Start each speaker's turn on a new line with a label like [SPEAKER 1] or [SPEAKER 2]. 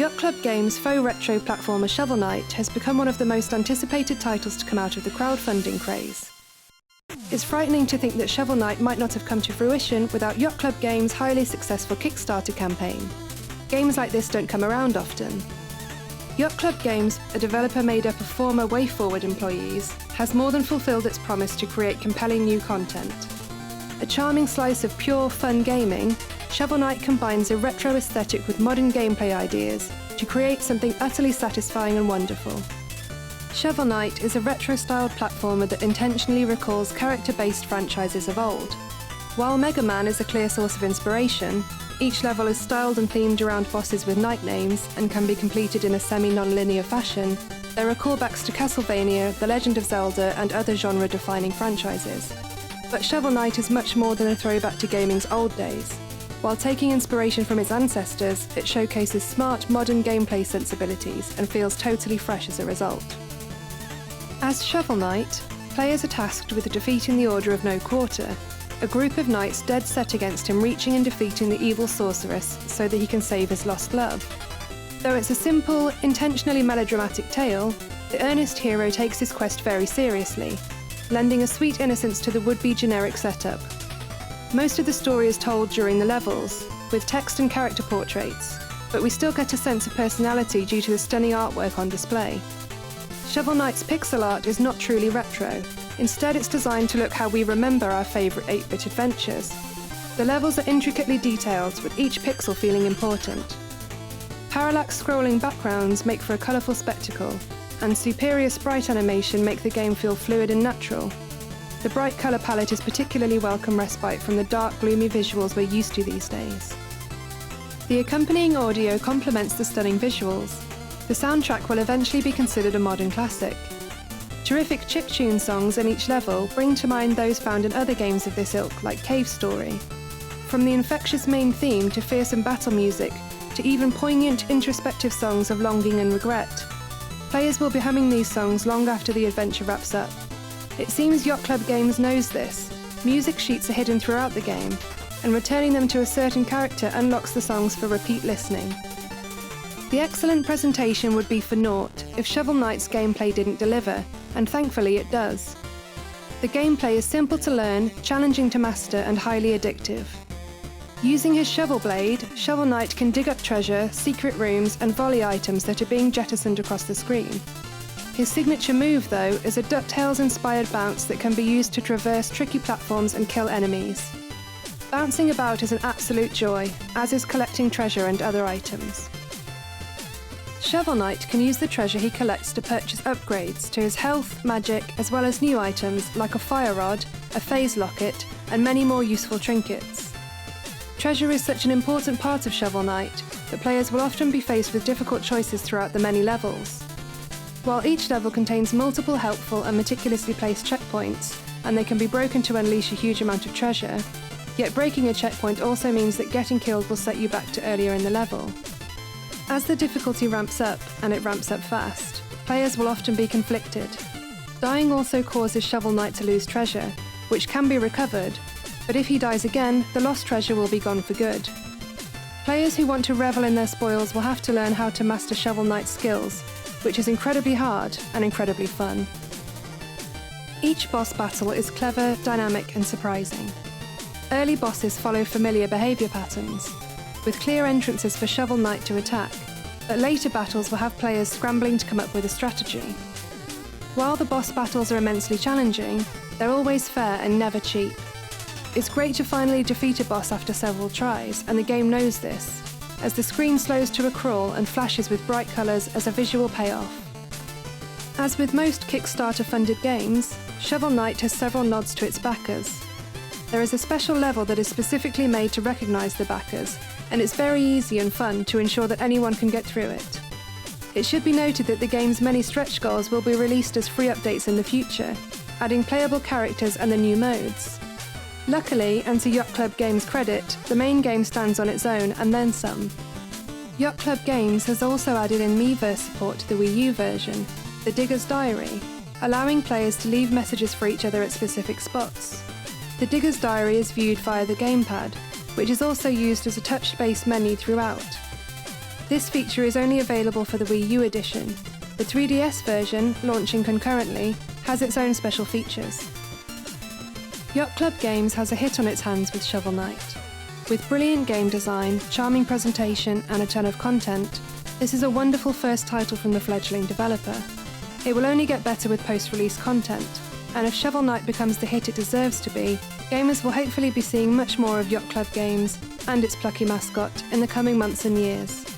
[SPEAKER 1] Yacht Club Games' faux retro platformer Shovel Knight has become one of the most anticipated titles to come out of the crowdfunding craze. It's frightening to think that Shovel Knight might not have come to fruition without Yacht Club Games' highly successful Kickstarter campaign. Games like this don't come around often. Yacht Club Games, a developer made up of former WayForward employees, has more than fulfilled its promise to create compelling new content. A charming slice of pure, fun gaming, Shovel Knight combines a retro aesthetic with modern gameplay ideas to create something utterly satisfying and wonderful. Shovel Knight is a retro-styled platformer that intentionally recalls character-based franchises of old. While Mega Man is a clear source of inspiration, each level is styled and themed around bosses with night names and can be completed in a semi-non-linear fashion. There are callbacks to Castlevania, The Legend of Zelda, and other genre-defining franchises. But Shovel Knight is much more than a throwback to gaming's old days. While taking inspiration from its ancestors, it showcases smart, modern gameplay sensibilities and feels totally fresh as a result. As Shovel Knight, players are tasked with defeating the Order of No Quarter, a group of knights dead set against him reaching and defeating the evil sorceress so that he can save his lost love. Though it's a simple, intentionally melodramatic tale, the earnest hero takes his quest very seriously, lending a sweet innocence to the would-be generic setup. Most of the story is told during the levels, with text and character portraits, but we still get a sense of personality due to the stunning artwork on display. Shovel Knight's pixel art is not truly retro. Instead, it's designed to look how we remember our favourite 8-bit adventures. The levels are intricately detailed, with each pixel feeling important. Parallax scrolling backgrounds make for a colourful spectacle, and superior sprite animation make the game feel fluid and natural. The bright colour palette is particularly welcome respite from the dark, gloomy visuals we're used to these days. The accompanying audio complements the stunning visuals. The soundtrack will eventually be considered a modern classic. Terrific chiptune songs in each level bring to mind those found in other games of this ilk, like Cave Story. From the infectious main theme to fearsome battle music, to even poignant, introspective songs of longing and regret, players will be humming these songs long after the adventure wraps up. It seems Yacht Club Games knows this. Music sheets are hidden throughout the game, and returning them to a certain character unlocks the songs for repeat listening. The excellent presentation would be for naught if Shovel Knight's gameplay didn't deliver, and thankfully it does. The gameplay is simple to learn, challenging to master, and highly addictive. Using his shovel blade, Shovel Knight can dig up treasure, secret rooms, and volley items that are being jettisoned across the screen. His signature move, though, is a DuckTales-inspired bounce that can be used to traverse tricky platforms and kill enemies. Bouncing about is an absolute joy, as is collecting treasure and other items. Shovel Knight can use the treasure he collects to purchase upgrades to his health, magic, as well as new items like a fire rod, a phase locket, and many more useful trinkets. Treasure is such an important part of Shovel Knight that players will often be faced with difficult choices throughout the many levels. While each level contains multiple helpful and meticulously placed checkpoints, and they can be broken to unleash a huge amount of treasure, yet breaking a checkpoint also means that getting killed will set you back to earlier in the level. As the difficulty ramps up, and it ramps up fast, players will often be conflicted. Dying also causes Shovel Knight to lose treasure, which can be recovered, but if he dies again, the lost treasure will be gone for good. Players who want to revel in their spoils will have to learn how to master Shovel Knight's skills, which is incredibly hard and incredibly fun. Each boss battle is clever, dynamic, and surprising. Early bosses follow familiar behaviour patterns, with clear entrances for Shovel Knight to attack, but later battles will have players scrambling to come up with a strategy. While the boss battles are immensely challenging, they're always fair and never cheap. It's great to finally defeat a boss after several tries, and the game knows this, as the screen slows to a crawl and flashes with bright colours as a visual payoff. As with most Kickstarter-funded games, Shovel Knight has several nods to its backers. There is a special level that is specifically made to recognise the backers, and it's very easy and fun to ensure that anyone can get through it. It should be noted that the game's many stretch goals will be released as free updates in the future, adding playable characters and the new modes. Luckily, and to Yacht Club Games' credit, the main game stands on its own and then some. Yacht Club Games has also added in Miiverse support to the Wii U version, the Digger's Diary, allowing players to leave messages for each other at specific spots. The Digger's Diary is viewed via the gamepad, which is also used as a touch-based menu throughout. This feature is only available for the Wii U edition. The 3DS version, launching concurrently, has its own special features. Yacht Club Games has a hit on its hands with Shovel Knight. With brilliant game design, charming presentation, and a ton of content, this is a wonderful first title from the fledgling developer. It will only get better with post-release content, and if Shovel Knight becomes the hit it deserves to be, gamers will hopefully be seeing much more of Yacht Club Games and its plucky mascot in the coming months and years.